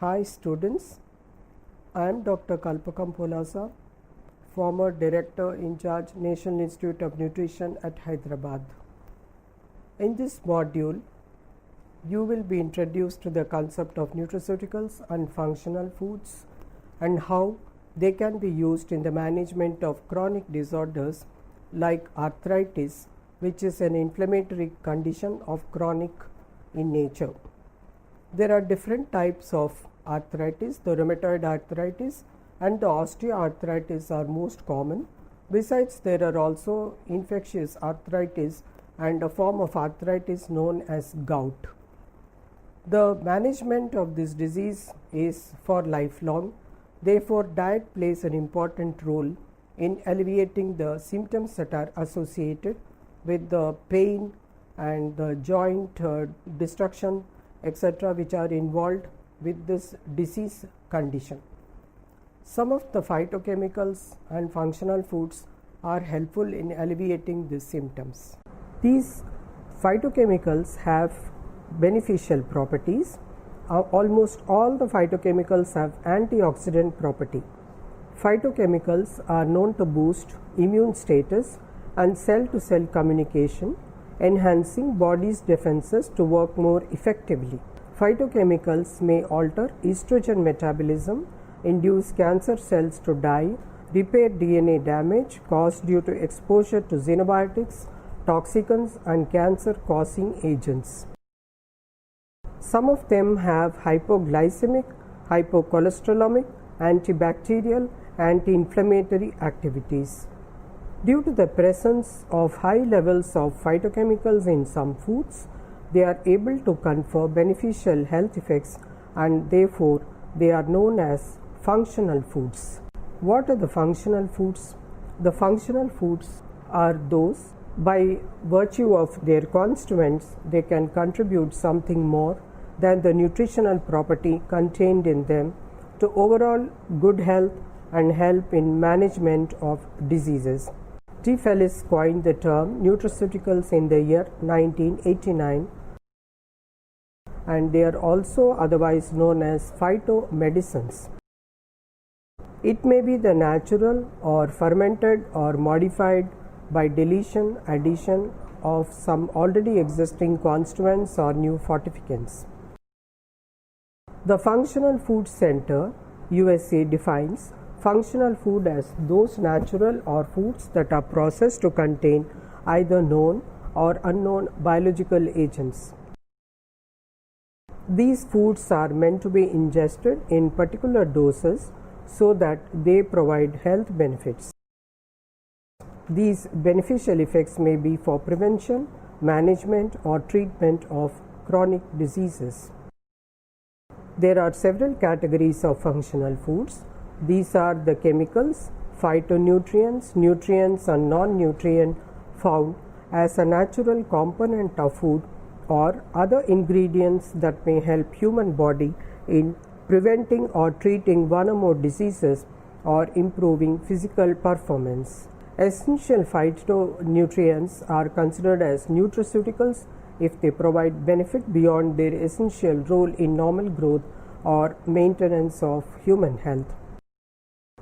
Hi students, I am Dr. Kalpakam Polasa, former Director in charge National Institute of Nutrition at Hyderabad. In this module, you will be introduced to the concept of nutraceuticals and functional foods and how they can be used in the management of chronic disorders like arthritis, which is an inflammatory condition of chronic in nature. There are different types of arthritis. The rheumatoid arthritis and the osteoarthritis are most common. Besides, there are also infectious arthritis and a form of arthritis known as gout. The management of this disease is for lifelong. Therefore, diet plays an important role in alleviating the symptoms that are associated with the pain and the joint destruction, etc., which are involved with this disease condition. Some of the phytochemicals and functional foods are helpful in alleviating these symptoms. These phytochemicals have beneficial properties. Almost all the phytochemicals have antioxidant property. Phytochemicals are known to boost immune status and cell-to-cell communication, enhancing body's defenses to work more effectively. Phytochemicals may alter estrogen metabolism, induce cancer cells to die, repair DNA damage caused due to exposure to xenobiotics, toxicants, and cancer-causing agents. Some of them have hypoglycemic, hypocholesterolemic, antibacterial, anti-inflammatory activities. Due to the presence of high levels of phytochemicals in some foods, they are able to confer beneficial health effects and therefore they are known as functional foods. What are the functional foods? The functional foods are those by virtue of their constituents they can contribute something more than the nutritional property contained in them to overall good health and help in management of diseases. T. Fellis coined the term nutraceuticals in the year 1989, and they are also otherwise known as phytomedicines. It may be the natural or fermented or modified by deletion, addition of some already existing constituents or new fortificants. The Functional Food Center, USA, defines functional food as those natural or foods that are processed to contain either known or unknown biological agents. These foods are meant to be ingested in particular doses so that they provide health benefits. These beneficial effects may be for prevention, management, or treatment of chronic diseases. There are several categories of functional foods. These are the chemicals, phytonutrients, nutrients, and non-nutrient found as a natural component of food or other ingredients that may help human body in preventing or treating one or more diseases or improving physical performance. Essential phytonutrients are considered as nutraceuticals if they provide benefit beyond their essential role in normal growth or maintenance of human health.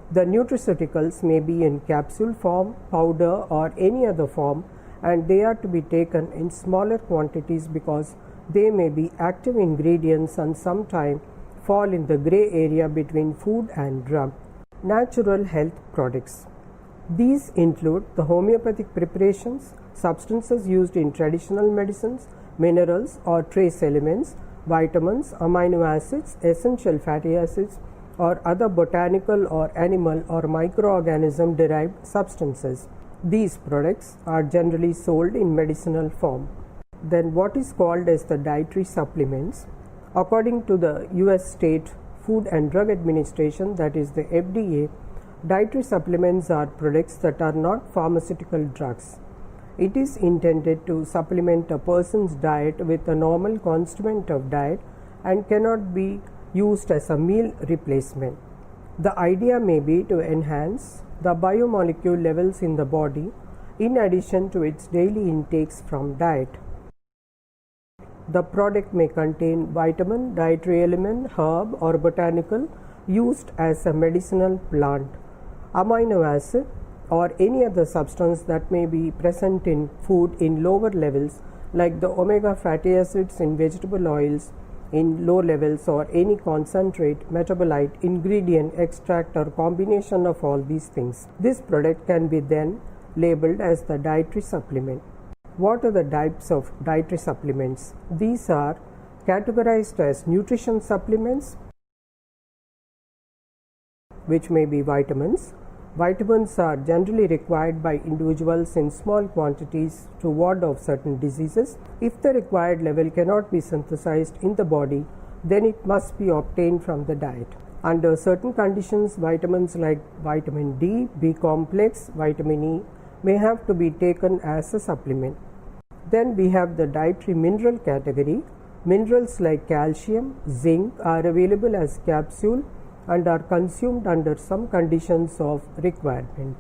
The nutraceuticals may be in capsule form, powder, or any other form, and they are to be taken in smaller quantities because they may be active ingredients and sometimes fall in the gray area between food and drug. Natural health products. These include the homeopathic preparations, substances used in traditional medicines, minerals or trace elements, vitamins, amino acids, essential fatty acids, or other botanical or animal or microorganism derived substances. These products are generally sold in medicinal form. Then what is called as the dietary supplements? According to the US State Food and Drug Administration, that is the FDA, dietary supplements are products that are not pharmaceutical drugs. It is intended to supplement a person's diet with a normal constituent of diet and cannot be used as a meal replacement. The idea may be to enhance the biomolecule levels in the body in addition to its daily intakes from diet. The product may contain vitamin, dietary element, herb or botanical used as a medicinal plant, amino acid or any other substance that may be present in food in lower levels, like the omega fatty acids in vegetable oils in low levels, or any concentrate, metabolite, ingredient, extract or combination of all these things. This product can be then labeled as the dietary supplement. What are the types of dietary supplements? These are categorized as nutrition supplements, which may be vitamins. Vitamins are generally required by individuals in small quantities to ward off certain diseases. If the required level cannot be synthesized in the body, then it must be obtained from the diet. Under certain conditions, vitamins like vitamin D, B complex, vitamin E may have to be taken as a supplement. Then we have the dietary mineral category. Minerals like calcium, zinc are available as capsule and are consumed under some conditions of requirement.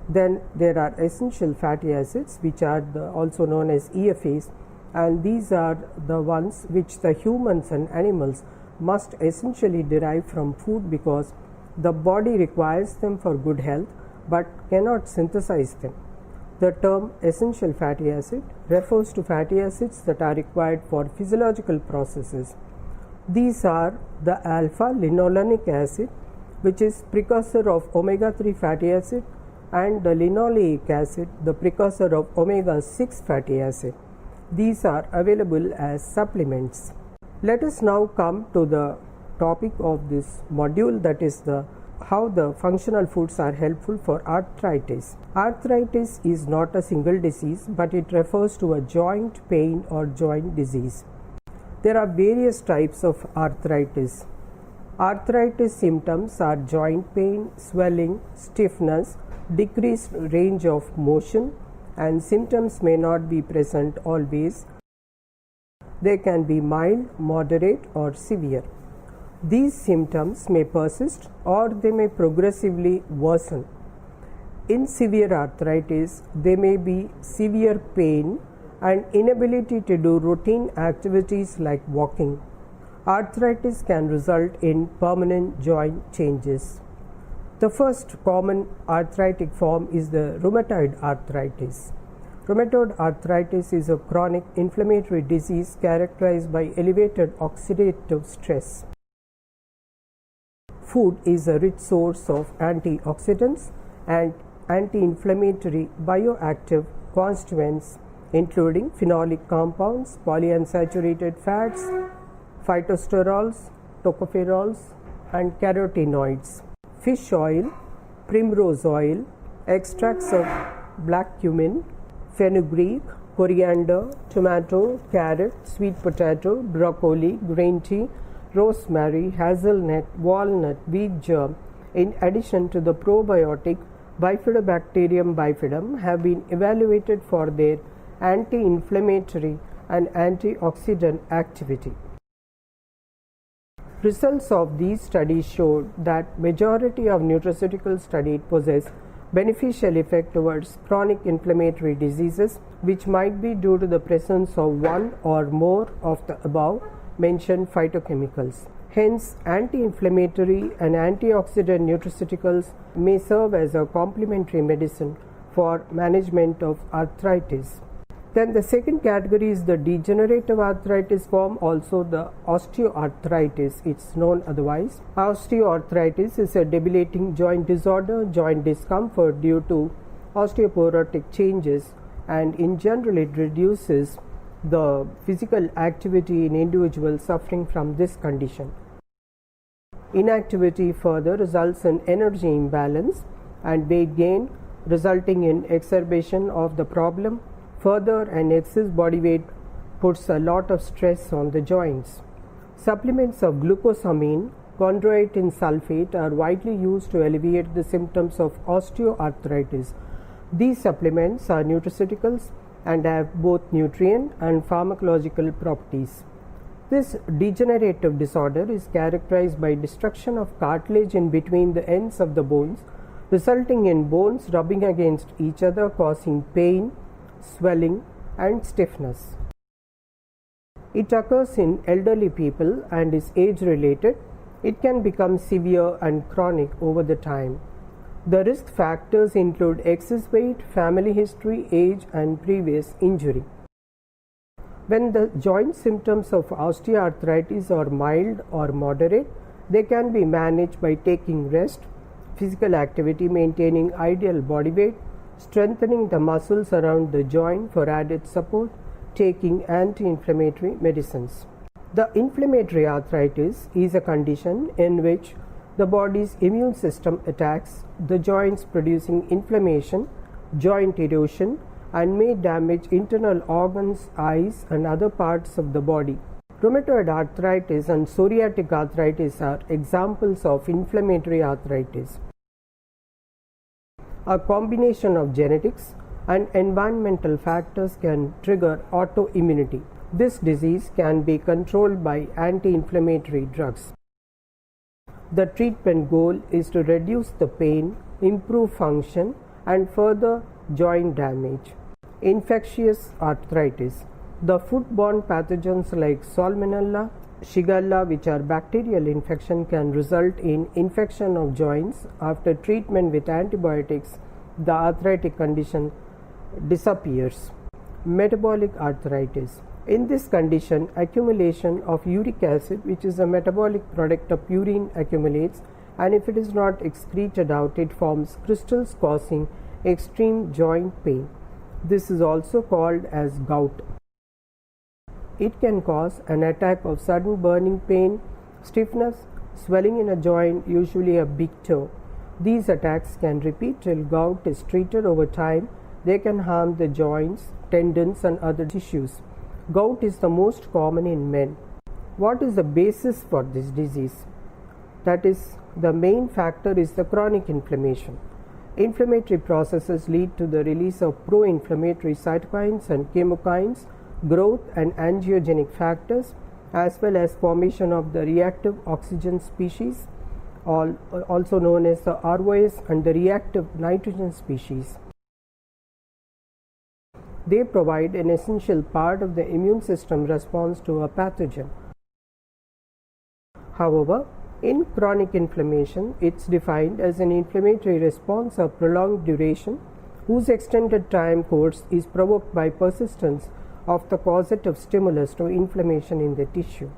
Then there are essential fatty acids, which are also known as EFAs, and these are the ones which the humans and animals must essentially derive from food, because the body requires them for good health but cannot synthesize them. The term essential fatty acid refers to fatty acids that are required for physiological processes. These are the alpha-linolenic acid, which is precursor of omega-3 fatty acid, and the linoleic acid, the precursor of omega-6 fatty acid. These are available as supplements. Let us now come to the topic of this module, that is how the functional foods are helpful for arthritis. Arthritis is not a single disease, but it refers to a joint pain or joint disease. There are various types of arthritis. Arthritis symptoms are joint pain, swelling, stiffness, decreased range of motion, and symptoms may not be present always. They can be mild, moderate, or severe. These symptoms may persist or they may progressively worsen. In severe arthritis, there may be severe pain and inability to do routine activities like walking. Arthritis can result in permanent joint changes. The first common arthritic form is the rheumatoid arthritis. Rheumatoid arthritis is a chronic inflammatory disease characterized by elevated oxidative stress. Food is a rich source of antioxidants and anti-inflammatory bioactive constituents, including phenolic compounds, polyunsaturated fats, phytosterols, tocopherols, and carotenoids. Fish oil, primrose oil, extracts of black cumin, fenugreek, coriander, tomato, carrot, sweet potato, broccoli, green tea, rosemary, hazelnut, walnut, wheat germ, in addition to the probiotic Bifidobacterium bifidum, have been evaluated for their anti-inflammatory and antioxidant activity. Results of these studies showed that majority of nutraceuticals studied possess beneficial effect towards chronic inflammatory diseases, which might be due to the presence of one or more of the above mentioned phytochemicals. Hence, anti-inflammatory and antioxidant nutraceuticals may serve as a complementary medicine for management of arthritis. Then the second category is the degenerative arthritis form, also the osteoarthritis, it's known otherwise. Osteoarthritis is a debilitating joint disorder, joint discomfort due to osteoporotic changes, and in general it reduces the physical activity in individuals suffering from this condition. Inactivity further results in energy imbalance and weight gain, resulting in exacerbation of the problem. Further, an excess body weight puts a lot of stress on the joints. Supplements of glucosamine, chondroitin sulfate are widely used to alleviate the symptoms of osteoarthritis. These supplements are nutraceuticals and have both nutrient and pharmacological properties. This degenerative disorder is characterized by destruction of cartilage in between the ends of the bones, resulting in bones rubbing against each other, causing pain, swelling, and stiffness. It occurs in elderly people and is age-related. It can become severe and chronic over the time. The risk factors include excess weight, family history, age, and previous injury. When the joint symptoms of osteoarthritis are mild or moderate, they can be managed by taking rest, physical activity, maintaining ideal body weight, strengthening the muscles around the joint for added support, taking anti-inflammatory medicines. The inflammatory arthritis is a condition in which the body's immune system attacks the joints, producing inflammation, joint erosion, and may damage internal organs, eyes, and other parts of the body. Rheumatoid arthritis and psoriatic arthritis are examples of inflammatory arthritis. A combination of genetics and environmental factors can trigger autoimmunity. This disease can be controlled by anti-inflammatory drugs. The treatment goal is to reduce the pain, improve function, and further joint damage. Infectious arthritis. The foodborne pathogens like Salmonella, Shigella, which are bacterial infection, can result in infection of joints. After treatment with antibiotics, the arthritic condition disappears. Metabolic arthritis. In this condition, accumulation of uric acid, which is a metabolic product of urine, accumulates, and if it is not excreted out, it forms crystals causing extreme joint pain. This is also called as gout. It can cause an attack of sudden burning pain, stiffness, swelling in a joint, usually a big toe. These attacks can repeat till gout is treated over time. They can harm the joints, tendons, and other tissues. Gout is the most common in men. What is the basis for this disease? That is, the main factor is the chronic inflammation. Inflammatory processes lead to the release of pro-inflammatory cytokines and chemokines, growth and angiogenic factors, as well as formation of the reactive oxygen species, also known as the ROS, and the reactive nitrogen species. They provide an essential part of the immune system response to a pathogen. However, in chronic inflammation, it's defined as an inflammatory response of prolonged duration whose extended time course is provoked by persistence of the causative stimulus to inflammation in the tissue.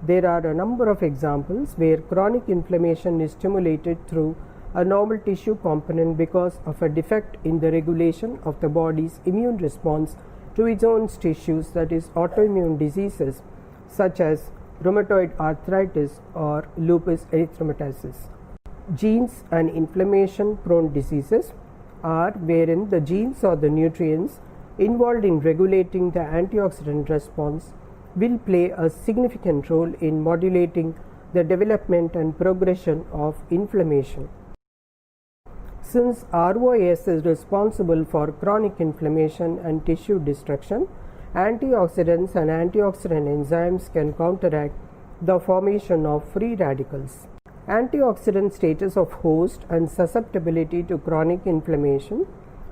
There are a number of examples where chronic inflammation is stimulated through a normal tissue component because of a defect in the regulation of the body's immune response to its own tissues, that is, autoimmune diseases such as rheumatoid arthritis or lupus erythematosus. Genes and inflammation-prone diseases are wherein the genes or the nutrients involved in regulating the antioxidant response will play a significant role in modulating the development and progression of inflammation. Since ROS is responsible for chronic inflammation and tissue destruction, antioxidants and antioxidant enzymes can counteract the formation of free radicals. Antioxidant status of host and susceptibility to chronic inflammation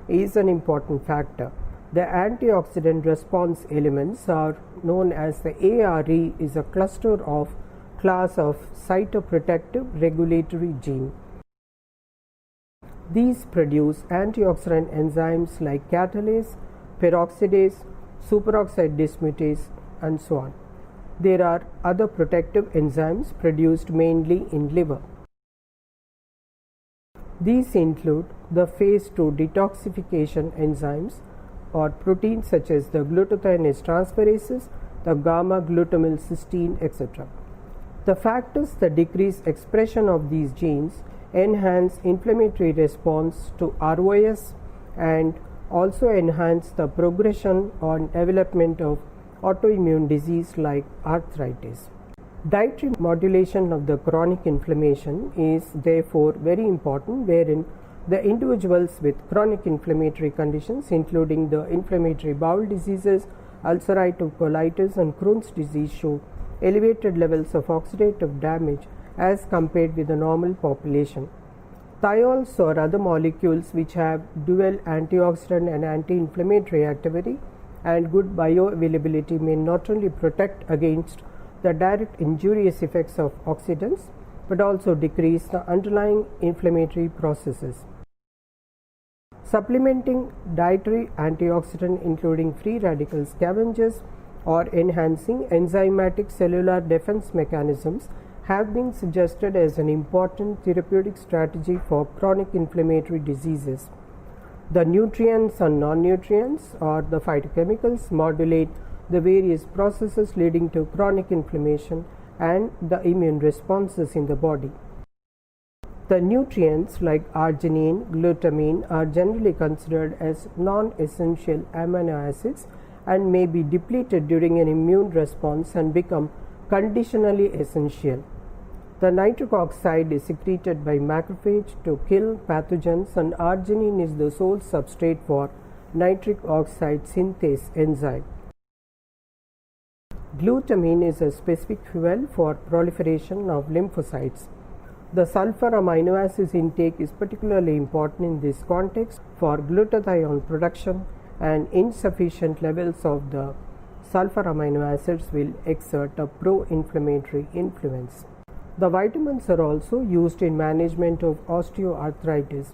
is an important factor. The antioxidant response elements are known as the ARE, is a cluster of class of cytoprotective regulatory gene. These produce antioxidant enzymes like catalase, peroxidase, superoxide dismutase, and so on. There are other protective enzymes produced mainly in liver. These include the phase 2 detoxification enzymes or proteins such as the glutathione transferases, the gamma glutamyl cysteine, etc. The factors that decrease expression of these genes enhance inflammatory response to ROS and also enhance the progression or development of autoimmune disease like arthritis. Dietary modulation of the chronic inflammation is therefore very important, wherein the individuals with chronic inflammatory conditions including the inflammatory bowel diseases, ulcerative colitis, and Crohn's disease show elevated levels of oxidative damage as compared with the normal population. Thiols or other molecules which have dual antioxidant and anti-inflammatory activity and good bioavailability may not only protect against the direct injurious effects of oxidants but also decrease the underlying inflammatory processes. Supplementing dietary antioxidant including free radical scavengers or enhancing enzymatic cellular defense mechanisms have been suggested as an important therapeutic strategy for chronic inflammatory diseases. The nutrients and non-nutrients or the phytochemicals modulate the various processes leading to chronic inflammation and the immune responses in the body. The nutrients like arginine, glutamine are generally considered as non-essential amino acids and may be depleted during an immune response and become conditionally essential. The nitric oxide is secreted by macrophage to kill pathogens, and arginine is the sole substrate for nitric oxide synthase enzyme. Glutamine is a specific fuel for proliferation of lymphocytes. The sulfur amino acids intake is particularly important in this context for glutathione production, and insufficient levels of the sulfur amino acids will exert a pro-inflammatory influence. The vitamins are also used in management of osteoarthritis.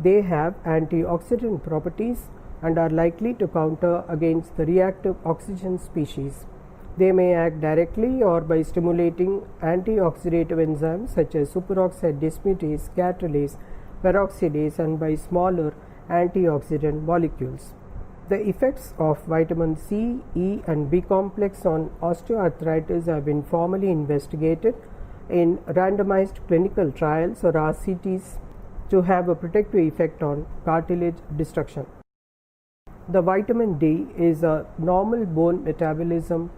They have antioxidant properties and are likely to counter against the reactive oxygen species. They may act directly or by stimulating antioxidative enzymes such as superoxide dismutase, catalase, peroxidase, and by smaller antioxidant molecules. The effects of vitamin C, E, and B complex on osteoarthritis have been formally investigated in randomized clinical trials or RCTs to have a protective effect on cartilage destruction. The vitamin D is a normal bone metabolism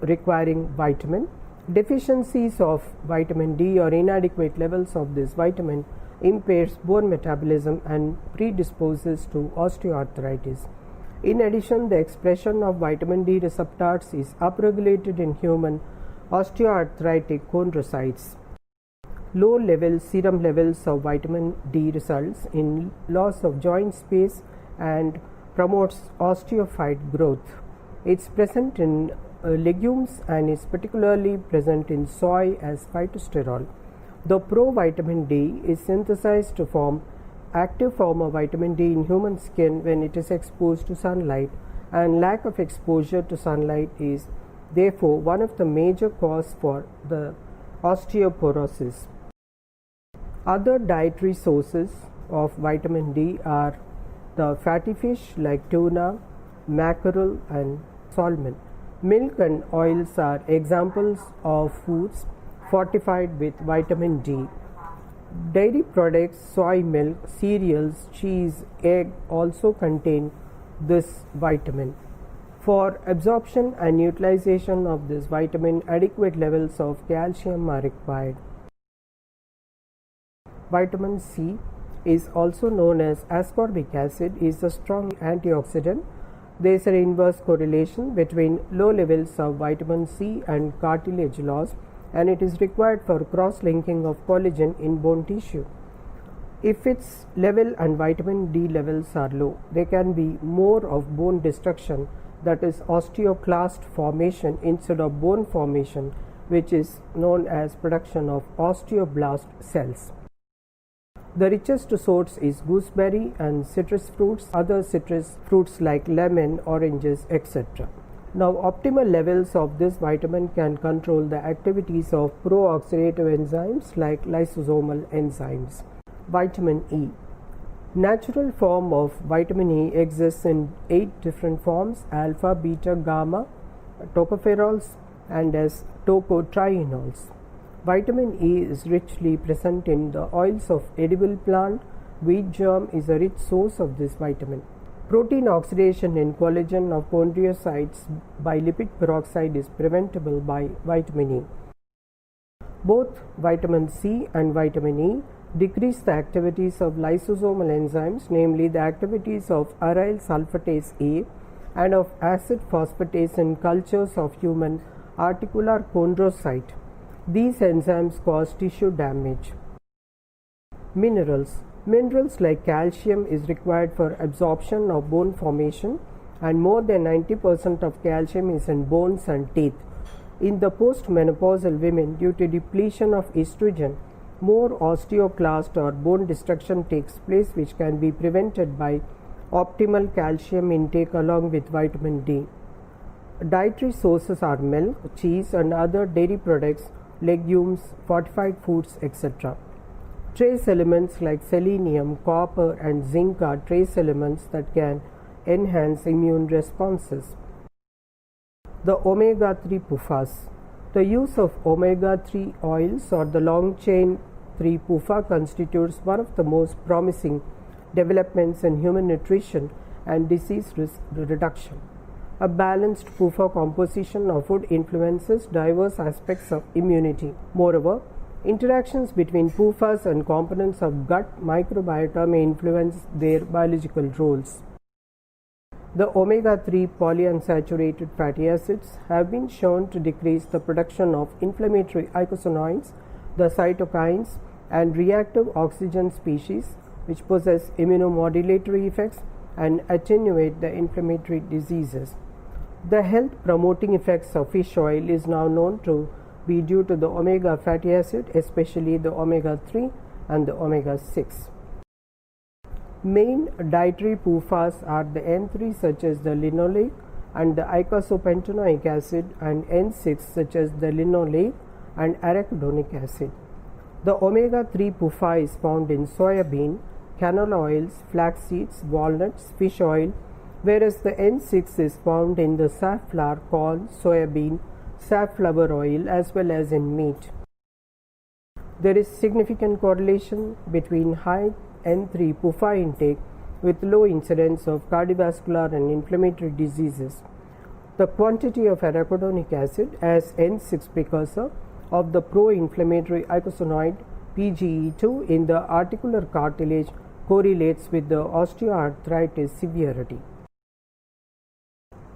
requiring vitamin. Deficiencies of vitamin D or inadequate levels of this vitamin impairs bone metabolism and predisposes to osteoarthritis. In addition, the expression of vitamin D receptors is upregulated in human osteoarthritic chondrocytes. Low serum levels of vitamin D results in loss of joint space and promotes osteophyte growth. It's present in legumes and is particularly present in soy as phytosterol. The provitamin D is synthesized to form active form of vitamin D in human skin when it is exposed to sunlight, and lack of exposure to sunlight is therefore one of the major causes for the osteoporosis. Other dietary sources of vitamin D are the fatty fish like tuna, mackerel, and salmon. Milk and oils are examples of foods fortified with vitamin D. Dairy products, soy milk, cereals, cheese, egg also contain this vitamin. For absorption and utilization of this vitamin, adequate levels of calcium are required. Vitamin C is also known as ascorbic acid, is a strong antioxidant. There is an inverse correlation between low levels of vitamin C and cartilage loss, and it is required for cross-linking of collagen in bone tissue. If its level and vitamin D levels are low, there can be more of bone destruction, that is osteoclast formation instead of bone formation, which is known as production of osteoblast cells. The richest source is gooseberry and citrus fruits, other citrus fruits like lemon, oranges, etc. Now, optimal levels of this vitamin can control the activities of pro-oxidative enzymes like lysosomal enzymes. Vitamin E. Natural form of vitamin E exists in 8 different forms: alpha, beta, gamma, tocopherols, and as tocotrienols. Vitamin E is richly present in the oils of edible plant. Wheat germ is a rich source of this vitamin. Protein oxidation in collagen of chondrocytes by lipid peroxide is preventable by vitamin E. Both vitamin C and vitamin E decrease the activities of lysosomal enzymes, namely the activities of aryl sulfatase A and of acid phosphatase in cultures of human articular chondrocyte. These enzymes cause tissue damage. Minerals like calcium is required for absorption of bone formation, and more than 90% of calcium is in bones and teeth. In the postmenopausal women, due to depletion of estrogen, more osteoclast or bone destruction takes place, which can be prevented by optimal calcium intake along with vitamin D. Dietary sources are milk, cheese, and other dairy products, legumes, fortified foods, etc. Trace elements like selenium, copper, and zinc are trace elements that can enhance immune responses. The omega-3 PUFAs. The use of omega-3 oils or the long-chain 3 PUFA constitutes one of the most promising developments in human nutrition and disease risk reduction. A balanced PUFA composition of food influences diverse aspects of immunity. Moreover, interactions between PUFAs and components of gut microbiota may influence their biological roles. The omega-3 polyunsaturated fatty acids have been shown to decrease the production of inflammatory eicosanoids, the cytokines, and reactive oxygen species, which possess immunomodulatory effects and attenuate the inflammatory diseases. The health-promoting effects of fish oil is now known to be due to the omega fatty acid, especially the omega-3 and the omega-6. Main dietary PUFAs are the N3 such as the linoleic and the eicosapentaenoic acid, and N6 such as the linoleic and arachidonic acid. The omega-3 PUFA is found in soybean, canola oils, flax seeds, walnuts, fish oil, whereas the N6 is found in the safflower, corn, soybean, safflower oil, as well as in meat. There is significant correlation between high N3 PUFA intake with low incidence of cardiovascular and inflammatory diseases. The quantity of arachidonic acid as N6 precursor of the pro-inflammatory eicosanoid PGE2 in the articular cartilage correlates with the osteoarthritis severity.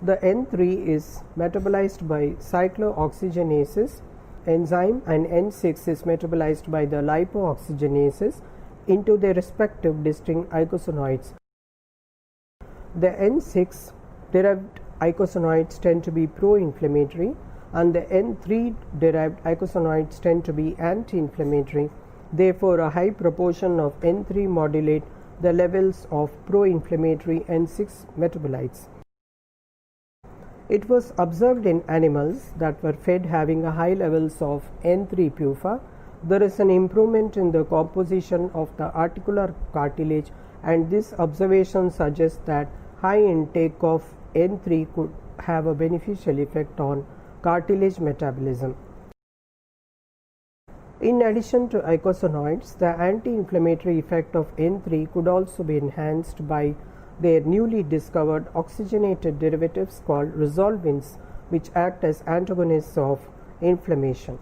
The N3 is metabolized by cyclooxygenases enzyme, and N6 is metabolized by the lipooxygenases into their respective distinct eicosanoids. The N6 derived eicosanoids tend to be pro-inflammatory, and the N3 derived eicosanoids tend to be anti-inflammatory. Therefore, a high proportion of N3 modulate the levels of pro-inflammatory N6 metabolites. It was observed in animals that were fed having a high levels of N3 PUFA. There is an improvement in the composition of the articular cartilage, and this observation suggests that high intake of N3 could have a beneficial effect on cartilage metabolism. In addition to eicosanoids, the anti-inflammatory effect of N3 could also be enhanced by their newly discovered oxygenated derivatives called resolvins, which act as antagonists of inflammation.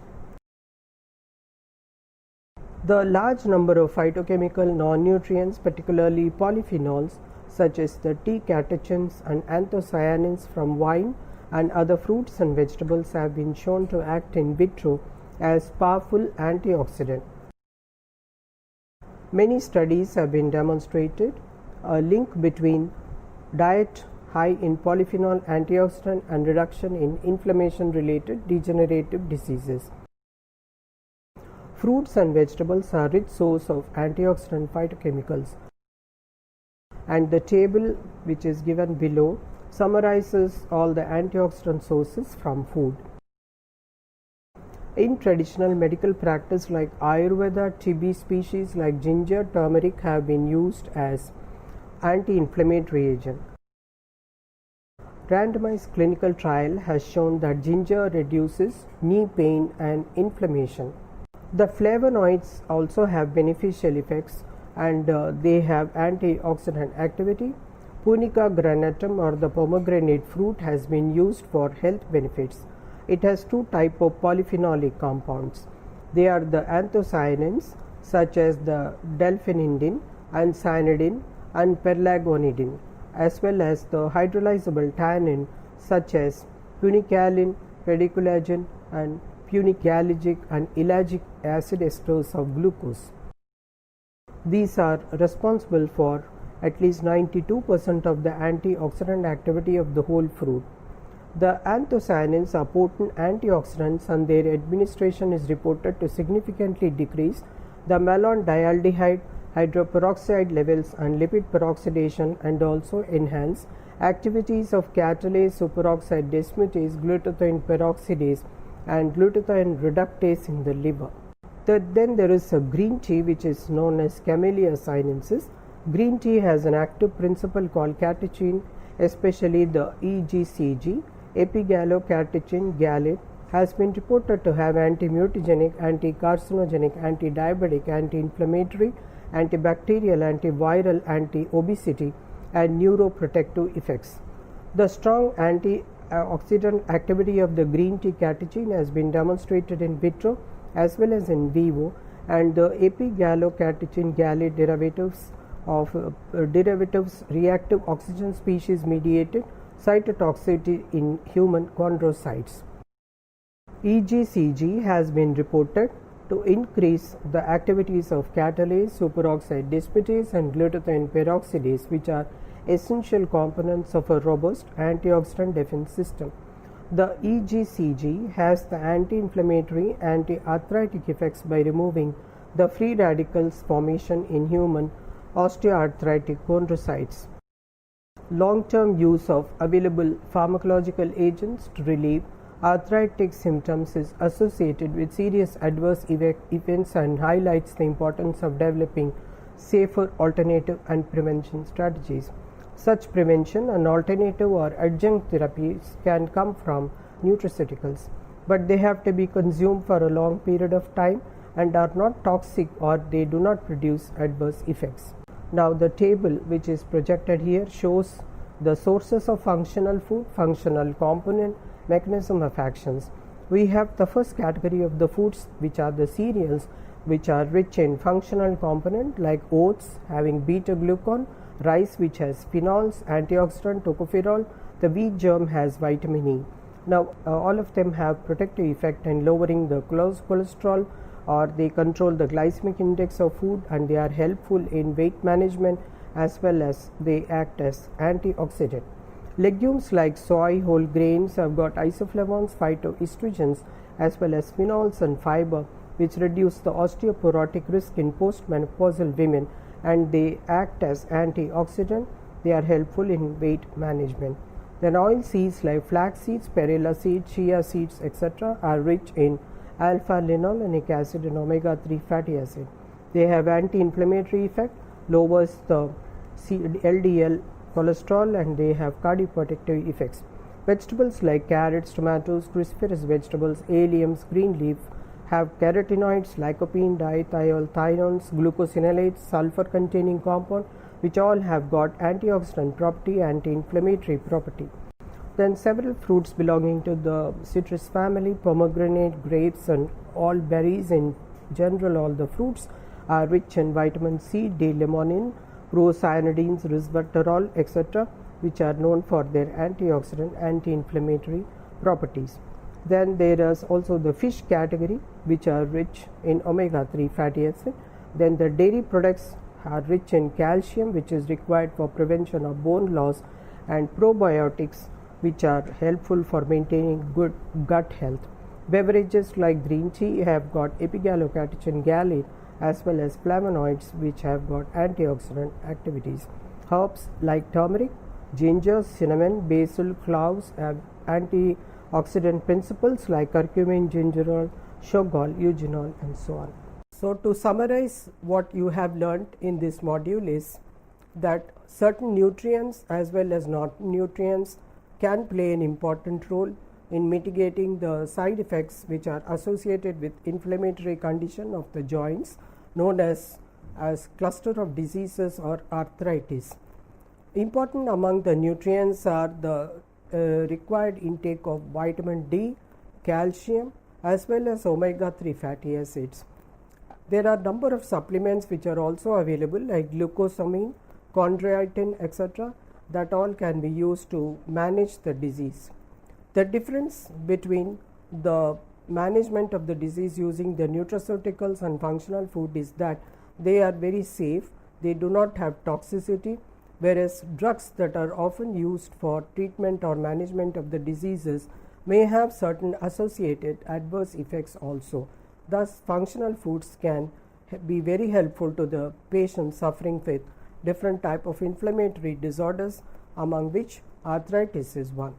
The large number of phytochemical non-nutrients, particularly polyphenols such as the T catechins and anthocyanins from wine and other fruits and vegetables, have been shown to act in vitro as powerful antioxidant. Many studies have been demonstrated a link between diet high in polyphenol antioxidant and reduction in inflammation-related degenerative diseases. Fruits and vegetables are rich source of antioxidant phytochemicals, and the table which is given below summarizes all the antioxidant sources from food. In traditional medical practice like Ayurveda, tea species like ginger, turmeric have been used as anti-inflammatory agent. Randomized clinical trial has shown that ginger reduces knee pain and inflammation. The flavonoids also have beneficial effects, and they have antioxidant activity. Punica granatum, or the pomegranate fruit, has been used for health benefits. It has two types of polyphenolic compounds. They are the anthocyanins such as the delphinidin and cyanidin and pelargonidin, as well as the hydrolyzable tannin such as punicalin, pediculagen, and punicalgic and ellagic acid esters of glucose. These are responsible for at least 92% of the antioxidant activity of the whole fruit. The anthocyanins are potent antioxidants and their administration is reported to significantly decrease the malondialdehyde hydroperoxide levels and lipid peroxidation, and also enhance activities of catalase, superoxide dismutase, glutathione peroxidase and glutathione reductase in the liver. Then there is a green tea which is known as Camellia sinensis. Green tea has an active principle called catechin, especially the EGCG, epigallocatechin gallate, has been reported to have anti-mutagenic, anti-carcinogenic, anti-diabetic, anti-inflammatory, antibacterial, antiviral, anti-obesity and neuroprotective effects. The strong antioxidant activity of the green tea catechin has been demonstrated in vitro as well as in vivo, and the epigallocatechin gallate derivatives reactive oxygen species mediated cytotoxicity in human chondrocytes. EGCG has been reported to increase the activities of catalase, superoxide dismutase and glutathione peroxidase, which are essential components of a robust antioxidant defense system. The EGCG has the anti-inflammatory, anti-arthritic effects by removing the free radicals formation in human osteoarthritic chondrocytes. Long-term use of available pharmacological agents to relieve arthritic symptoms is associated with serious adverse events and highlights the importance of developing safer alternative and prevention strategies. Such prevention and alternative or adjunct therapies can come from nutraceuticals, but they have to be consumed for a long period of time and are not toxic, or they do not produce adverse effects. Now the table which is projected here shows the sources of functional food, functional component, mechanism of actions. We have the first category of the foods, which are the cereals, which are rich in functional component like oats having beta glucan, rice which has phenols, antioxidant tocopherol, the wheat germ has vitamin E. Now all of them have protective effect in lowering the cholesterol, or they control the glycemic index of food, and they are helpful in weight management as well as they act as antioxidant. Legumes like soy, whole grains have got isoflavones, phytoestrogens as well as phenols and fiber, which reduce the osteoporotic risk in postmenopausal women, and they act as antioxidant. They are helpful in weight management. Then oil seeds like flax seeds, perilla seeds, chia seeds, etc. are rich in alpha-linolenic acid and omega-3 fatty acid. They have anti-inflammatory effect, lowers the LDL cholesterol, and they have cardioprotective effects. Vegetables like carrots, tomatoes, cruciferous vegetables, alliums, green leaf have carotenoids, lycopene, diethiol, thiones, glucosinolates, sulfur-containing compound, which all have got antioxidant property, anti-inflammatory property. Then several fruits belonging to the citrus family, pomegranate, grapes and all berries in general, all the fruits are rich in vitamin C, D-limonene, procyanidins, resveratrol, etc., which are known for their antioxidant, anti-inflammatory properties. Then there is also the fish category, which are rich in omega-3 fatty acid. Then the dairy products are rich in calcium, which is required for prevention of bone loss, and probiotics, which are helpful for maintaining good gut health. Beverages like green tea have got epigallocatechin gallate as well as flavonoids, which have got antioxidant activities. Herbs like turmeric, ginger, cinnamon, basil, cloves have antioxidant principles like curcumin, gingerol, shogol, eugenol, and so on. So to summarize, what you have learnt in this module is that certain nutrients as well as non-nutrients can play an important role in mitigating the side effects which are associated with inflammatory condition of the joints, known as cluster of diseases or arthritis. Important among the nutrients are the required intake of vitamin D, calcium, as well as omega-3 fatty acids. There are number of supplements which are also available like glucosamine, chondroitin, etc., that all can be used to manage the disease. The difference between the management of the disease using the nutraceuticals and functional food is that they are very safe, they do not have toxicity, whereas drugs that are often used for treatment or management of the diseases may have certain associated adverse effects also. Thus, functional foods can be very helpful to the patient suffering with different type of inflammatory disorders, among which arthritis is one.